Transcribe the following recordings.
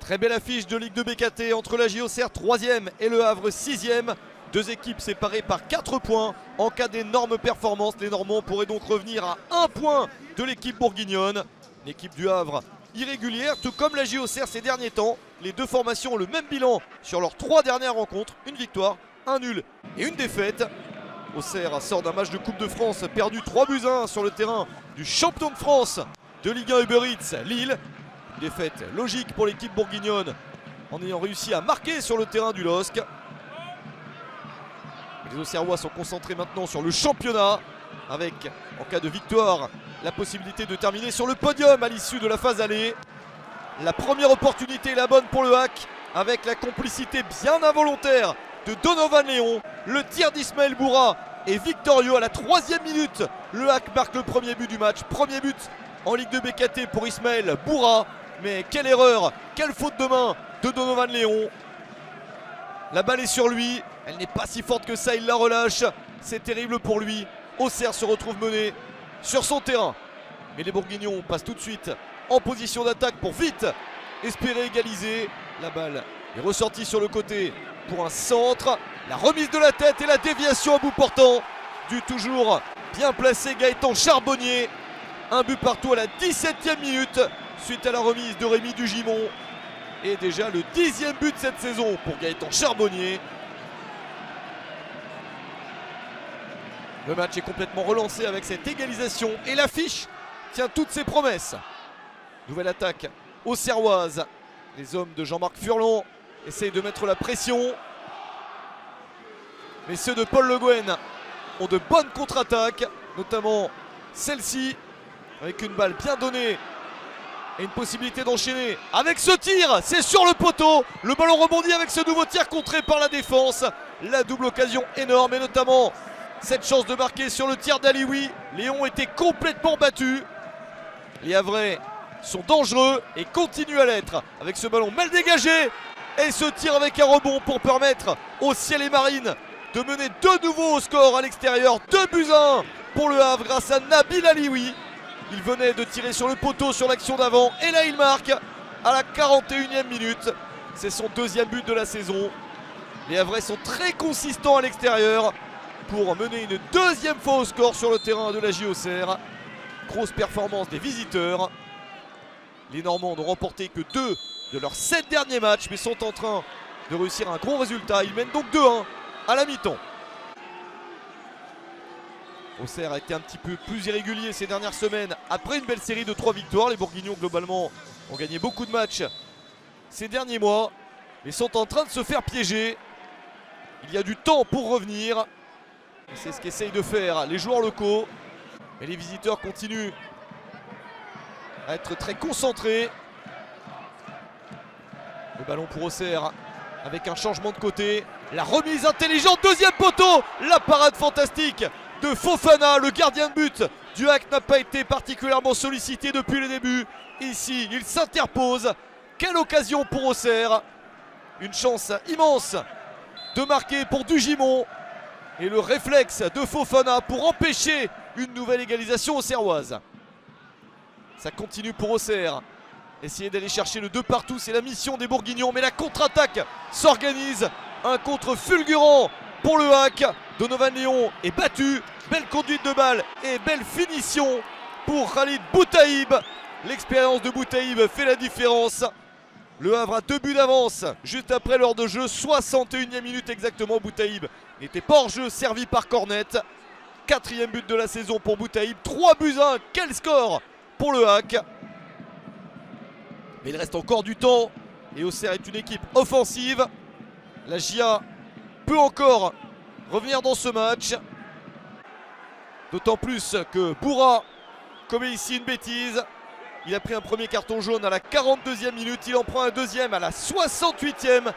Très belle affiche de Ligue 2 BKT entre la JOCR 3e et le Havre 6e. Deux équipes séparées par 4 points. En cas d'énormes performances, les Normands pourraient donc revenir à 1 point de l'équipe bourguignonne. L'équipe du Havre irrégulière, tout comme la JOCR ces derniers temps. Les deux formations ont le même bilan sur leurs 3 dernières rencontres. Une victoire, un nul et une défaite. Auxerre sort d'un match de Coupe de France perdu 3-1 sur le terrain du champion de France de Ligue 1 Uber Eats, Lille. Une défaite logique pour l'équipe bourguignonne en ayant réussi à marquer sur le terrain du LOSC. Les Auxerrois sont concentrés maintenant sur le championnat avec, en cas de victoire, la possibilité de terminer sur le podium à l'issue de la phase aller. La première opportunité est la bonne pour le HAC avec la complicité bien involontaire de Donovan Léon. Le tir d'Ismaël Boura est victorieux à la 3e minute. Le HAC marque le premier but du match. Premier but en Ligue 2 BKT pour Ismaël Boura. Mais quelle erreur, quelle faute de main de Donovan Léon. La balle est sur lui, elle n'est pas si forte que ça, il la relâche. C'est terrible pour lui. Auxerre se retrouve mené sur son terrain. Mais les Bourguignons passent tout de suite en position d'attaque pour vite espérer égaliser. La balle est ressortie sur le côté pour un centre. La remise de la tête et la déviation à bout portant du toujours bien placé Gaëtan Charbonnier. Un but partout à la 17e minute suite à la remise de Rémi Dugimon. Et déjà le 10e but de cette saison pour Gaëtan Charbonnier. Le match est complètement relancé avec cette égalisation et l'affiche tient toutes ses promesses. Nouvelle attaque auxerroise. Les hommes de Jean-Marc Furlon essayent de mettre la pression. Mais ceux de Paul Le Guen ont de bonnes contre-attaques, notamment celle-ci, avec une balle bien donnée et une possibilité d'enchaîner avec ce tir. C'est sur le poteau. Le ballon rebondit avec ce nouveau tir contré par la défense. La double occasion énorme et notamment cette chance de marquer sur le tir d'Alioui. Léon était complètement battu. Les Havrais sont dangereux et continuent à l'être avec ce ballon mal dégagé. Et ce tir avec un rebond pour permettre au Ciel et Marine de mener de nouveau au score à l'extérieur. 2-1 pour le Havre grâce à Nabil Alioui. Il venait de tirer sur le poteau sur l'action d'avant. Et là il marque à la 41e minute. C'est son 2e but de la saison. Les Havrais sont très consistants à l'extérieur pour mener une 2e fois au score sur le terrain de la JOCR. Grosse performance des visiteurs. Les Normands n'ont remporté que 2 de leurs 7 derniers matchs, mais sont en train de réussir un gros résultat. Ils mènent donc 2-1 à la mi-temps. Auxerre a été un petit peu plus irrégulier ces dernières semaines après une belle série de 3 victoires. Les Bourguignons globalement ont gagné beaucoup de matchs ces derniers mois, mais sont en train de se faire piéger. Il y a du temps pour revenir. C'est ce qu'essayent de faire les joueurs locaux. Mais les visiteurs continuent à être très concentrés. Le ballon pour Auxerre avec un changement de côté. La remise intelligente, 2e poteau. La parade fantastique de Fofana, le gardien de but du HAC n'a pas été particulièrement sollicité depuis le début. Ici, il s'interpose. Quelle occasion pour Auxerre. Une chance immense de marquer pour Dugimon. Et le réflexe de Fofana pour empêcher une nouvelle égalisation auxerroise. Ça continue pour Auxerre. Essayer d'aller chercher le 2 partout, c'est la mission des Bourguignons. Mais la contre-attaque s'organise. Un contre fulgurant pour le HAC. Donovan Léon est battu. Belle conduite de balle et belle finition pour Khalid Boutaïb. L'expérience de Boutaïb fait la différence. Le Havre a 2 buts d'avance juste après l'heure de jeu. 61e minute exactement. Boutaïb n'était pas hors jeu, servi par Cornette. 4e but de la saison pour Boutaïb. 3-1. Quel score pour le HAC. Mais il reste encore du temps. Et Auxerre est une équipe offensive. La GIA peut encore revenir dans ce match. D'autant plus que Boura commet ici une bêtise. Il a pris un premier carton jaune à la 42e minute. Il en prend un deuxième à la 68e.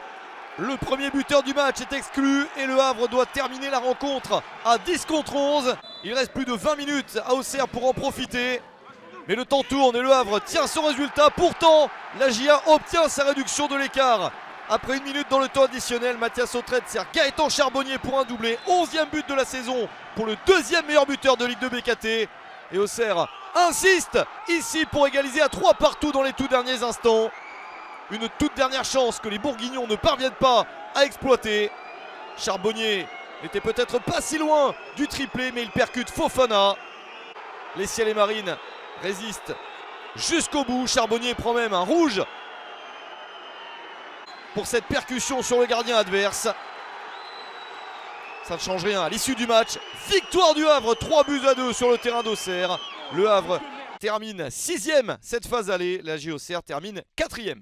Le premier buteur du match est exclu. Et le Havre doit terminer la rencontre à 10 contre 11. Il reste plus de 20 minutes à Auxerre pour en profiter. Mais le temps tourne et le Havre tient son résultat. Pourtant, la GIA obtient sa réduction de l'écart. Après 1 minute dans le temps additionnel, Mathias Autrette sert Gaëtan Charbonnier pour un doublé. 11e but de la saison pour le 2e meilleur buteur de Ligue 2 BKT. Et Auxerre insiste ici pour égaliser à 3 partout dans les tout derniers instants. Une toute dernière chance que les Bourguignons ne parviennent pas à exploiter. Charbonnier n'était peut-être pas si loin du triplé, mais il percute Fofana. Les Ciels et Marines résistent jusqu'au bout. Charbonnier prend même un rouge pour cette percussion sur le gardien adverse. Ça ne change rien à l'issue du match. Victoire du Havre, 3-2 sur le terrain d'Auxerre. Le Havre termine 6e cette phase aller. La JOCR termine 4e.